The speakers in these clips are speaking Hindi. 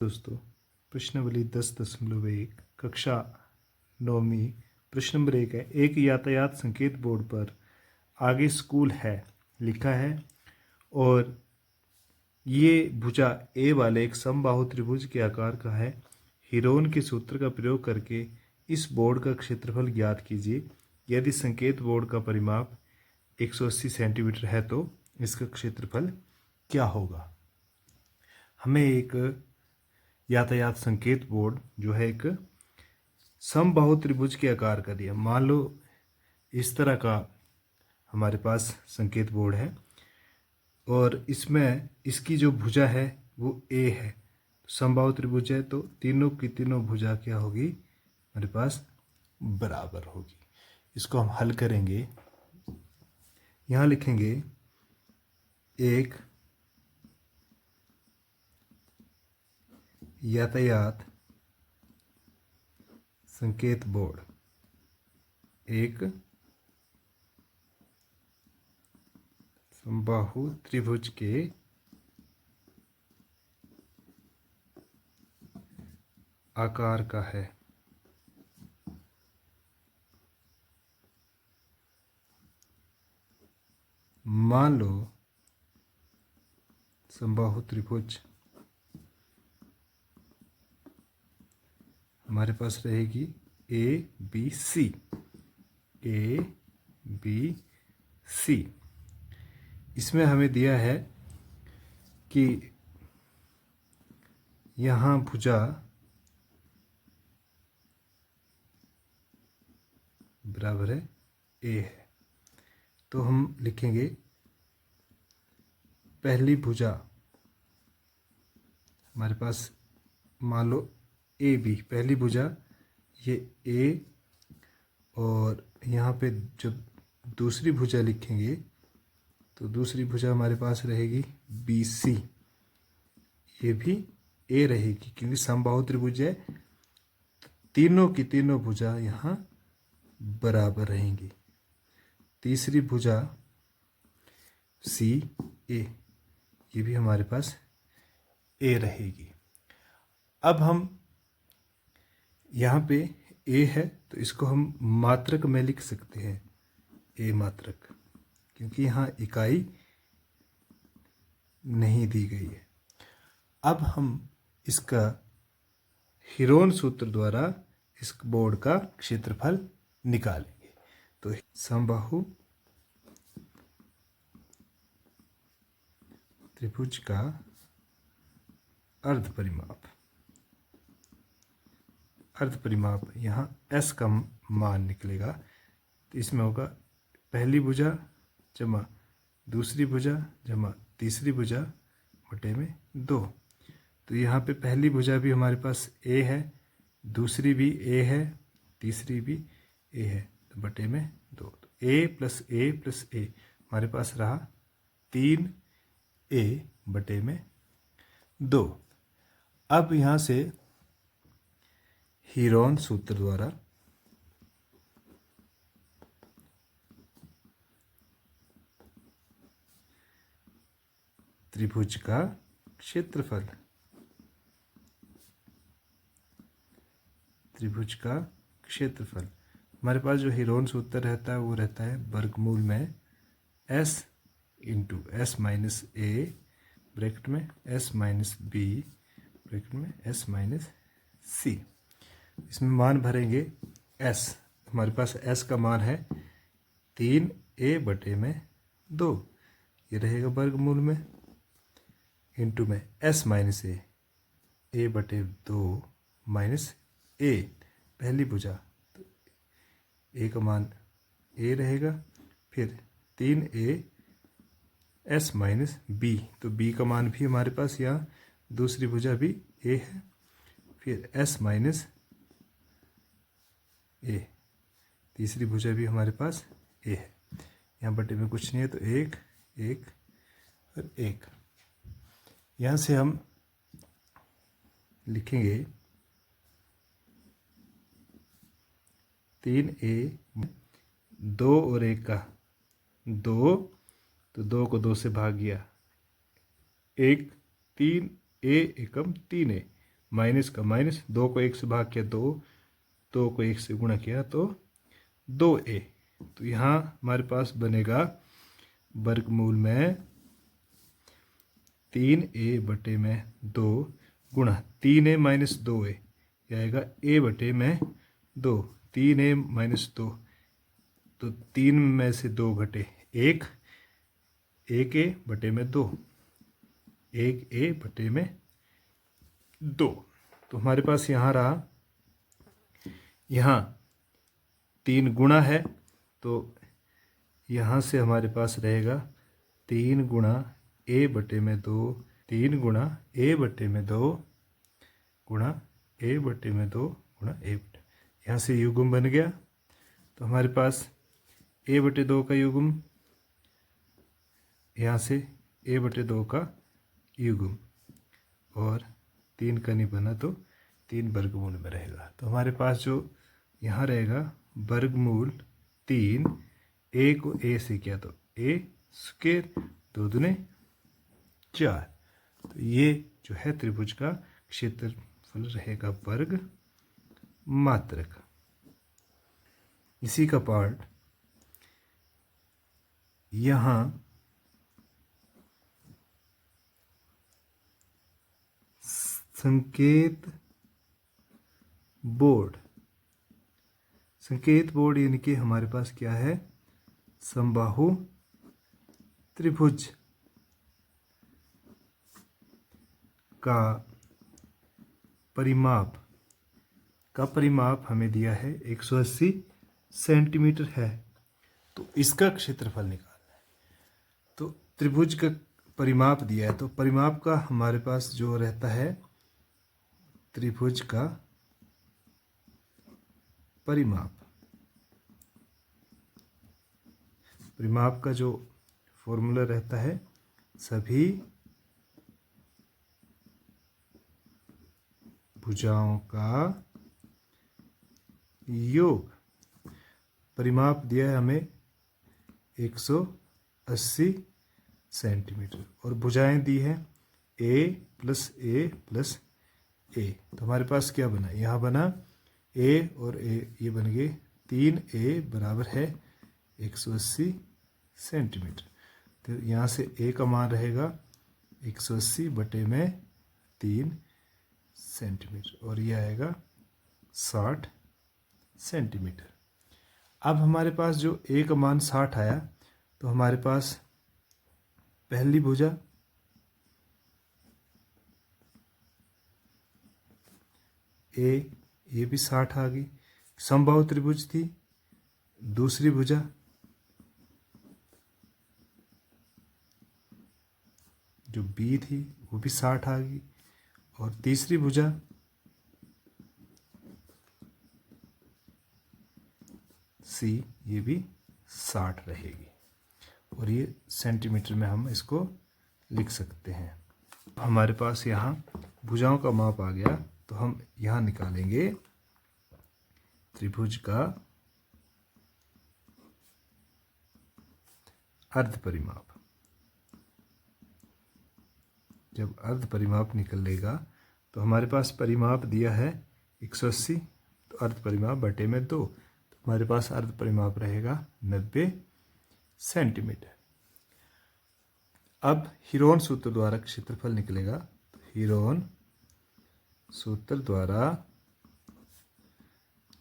दोस्तों, प्रश्नावली 10.1 कक्षा 9वीं प्रश्न नंबर 1 है। एक यातायात संकेत बोर्ड पर आगे स्कूल है लिखा है और ये भुजा ए वाले एक समबाहु त्रिभुज के आकार का है। हीरोन के सूत्र का प्रयोग करके इस बोर्ड का क्षेत्रफल ज्ञात कीजिए। यदि संकेत बोर्ड का परिमाप 180 सेंटीमीटर है तो इसका क्षेत्रफल क्या होगा। हमें एक यातायात संकेत बोर्ड जो है एक समबाहु त्रिभुज के आकार का दिया। मान लो इस तरह का हमारे पास संकेत बोर्ड है और इसमें इसकी जो भुजा है वो ए है। समबाहु त्रिभुज है तो तीनों की तीनों भुजा क्या होगी, हमारे पास बराबर होगी। इसको हम हल करेंगे। यहाँ लिखेंगे एक यातायात संकेत बोर्ड एक समबाहु त्रिभुज के आकार का है। मान लो समबाहु त्रिभुज हमारे पास रहेगी ए बी सी। इसमें हमें दिया है कि यहाँ भुजा बराबर है ए है, तो हम लिखेंगे पहली भुजा हमारे पास मान लो ए बी, पहली भुजा ये ए और यहाँ पे जब दूसरी भुजा लिखेंगे तो दूसरी भुजा हमारे पास रहेगी बी सी। ये भी ए रहेगी क्योंकि समबाहु त्रिभुज है, तीनों की तीनों भुजा यहाँ बराबर रहेंगी। तीसरी भुजा सी ए, ये भी हमारे पास ए रहेगी। अब हम यहाँ पे ए है तो इसको हम मात्रक में लिख सकते हैं, ए मात्रक, क्योंकि यहाँ इकाई नहीं दी गई है। अब हम इसका हीरोन सूत्र द्वारा इस बोर्ड का क्षेत्रफल निकालेंगे। तो समबाहु त्रिभुज का अर्ध परिमाप यहाँ s का मान निकलेगा। तो इसमें होगा पहली भुजा जमा दूसरी भुजा जमा तीसरी भुजा बटे में 2। तो यहाँ पे पहली भुजा भी हमारे पास a है, दूसरी भी a है, तीसरी भी a है, तो बटे में 2। तो a प्लस a हमारे पास रहा 3a बटे में 2। अब यहाँ से हीरोन सूत्र द्वारा त्रिभुज का क्षेत्रफल हमारे पास जो हीरोन सूत्र रहता है वो रहता है वर्गमूल में s into S minus A bracket में s माइनस बी ब्रैकेट में s माइनस सी। इसमें मान भरेंगे s, हमारे पास s का मान है 3a बटे में 2, ये रहेगा वर्गमूल में, इंटू में s माइनस ए बटे 2 माइनस a, पहली भुजा तो a का मान a रहेगा, फिर 3a s माइनस b, तो b का मान भी हमारे पास यहाँ दूसरी भुजा भी a है, फिर s माइनस ए, तीसरी भुजा भी हमारे पास ए है। यहाँ बटे में कुछ नहीं है तो 1 1 और 1। यहाँ से हम लिखेंगे 3a 2 और 1 का 2, तो 2 को 2 से भाग गया 1, 3a एकम 3a, माइनस का माइनस, 2 को 1 से भाग किया 2, 2 को 1 से गुणा किया तो 2a। तो यहाँ हमारे पास बनेगा वर्गमूल में 3a बटे में 2 गुणा 3a माइनस 2a, यह आएगा a बटे में 2, 3a माइनस 2, तो 3 में से 2 घटे 1, 1a बटे में 2, 1a बटे में 2। तो हमारे पास यहाँ रहा, यहाँ 3 गुणा है तो यहाँ से हमारे पास रहेगा 3 गुणा a बटे में 2, 3 गुणा a बटे में 2 गुणा a बटे में 2 गुणा a बटे, यहाँ से युग्म बन गया। तो हमारे पास a बटे 2 का युग्म, यहाँ से a बटे 2 का युग्म, और 3 का नहीं बना तो 3 वर्गमूल में रहेगा। तो हमारे पास जो यहाँ रहेगा वर्गमूल 3, a को a से किया तो a स्क्वायर, 2 दूने 4। तो ये जो है त्रिभुज का क्षेत्रफल रहेगा वर्ग मात्रक। इसी का पार्ट यहाँ संकेत बोर्ड, संकेत बोर्ड यानी कि हमारे पास क्या है, समबाहु त्रिभुज का परिमाप हमें दिया है 180 सेंटीमीटर है। तो इसका क्षेत्रफल निकालना है। तो त्रिभुज का परिमाप दिया है, तो परिमाप का हमारे पास जो रहता है, त्रिभुज का परिमाप का जो फॉर्मूला रहता है, सभी भुजाओं का योग। परिमाप दिया है हमें 180 सेंटीमीटर और भुजाएं दी है a plus a plus a। तो हमारे पास क्या बना, यहाँ बना a और a, ये बन गए 3a बराबर है 180 सेंटीमीटर। तो यहाँ से a का मान रहेगा 180 बटे में 3 सेंटीमीटर और ये आएगा 60 सेंटीमीटर। अब हमारे पास जो a का मान 60 आया, तो हमारे पास पहली भुजा a, ये भी 60 आ गई, समबाहु त्रिभुज थी। दूसरी भुजा जो b थी वो भी 60 आ गई, और तीसरी भुजा C, ये भी 60 रहेगी, और ये सेंटीमीटर में हम इसको लिख सकते हैं। हमारे पास यहाँ भुजाओं का माप आ गया, तो हम यहाँ निकालेंगे त्रिभुज का अर्ध परिमाप। जब अर्ध परिमाप निकलेगा तो हमारे पास परिमाप दिया है 180, तो अर्ध परिमाप बटे में 2, तो हमारे पास अर्ध परिमाप रहेगा 90 सेंटीमीटर। अब हीरोन सूत्र द्वारा क्षेत्रफल निकलेगा। तो हीरोन सूत्र द्वारा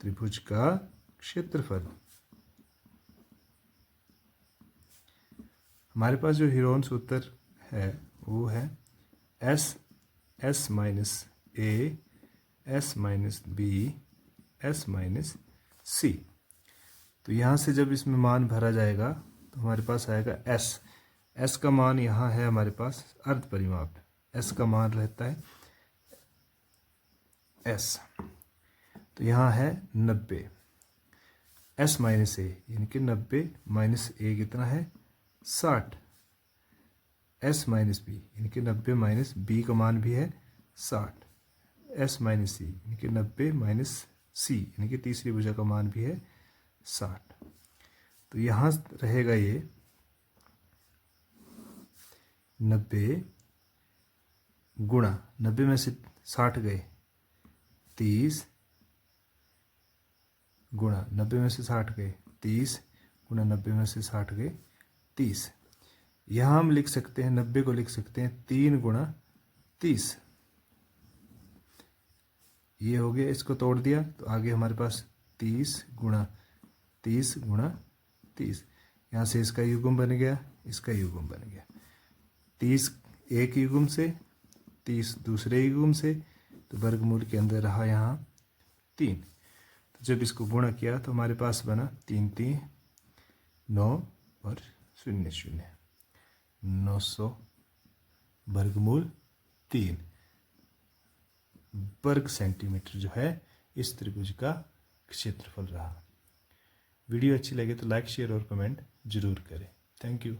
त्रिभुज का क्षेत्रफल, हमारे पास जो हीरोन सूत्र है वो है S minus A, S minus B, S minus C। तो यहाँ से जब इसमें मान भरा जाएगा तो हमारे पास आएगा S का मान यहाँ है हमारे पास अर्ध परिमाप, S का मान रहता है S, तो यहाँ है 90, S माइनस A यानी कि 90 माइनस A कितना है 60, S माइनस बी यानी कि 90 माइनस बी का मान भी है 60, S माइनस सी यानी कि 90 माइनस सी यानी कि तीसरी भुजा का मान भी है 60। तो यहाँ रहेगा ये 90 गुणा 90 में से 60 गए 30 गुणा 90 में से 60 गए 30 गुणा 90 में से 60 गए 30। यहाँ हम लिख सकते हैं 90 को लिख सकते हैं 3 गुणा 30। ये हो गया, इसको तोड़ दिया तो आगे हमारे पास 30 गुणा 30 गुणा 30। यहाँ से इसका युग्म बन गया, इसका युग्म बन गया। 30 एक युग्म से, 30 दूसरे युग्म से, तो वर्गमूल के अंदर रहा यहाँ 3। तो जब इसको गुणा किया तो हमारे पास बना 3 3 9 और 0 0 900 वर्गमूल 3 वर्ग सेंटीमीटर जो है इस त्रिभुज का क्षेत्रफल रहा। वीडियो अच्छी लगे तो लाइक शेयर और कमेंट जरूर करें। Thank you.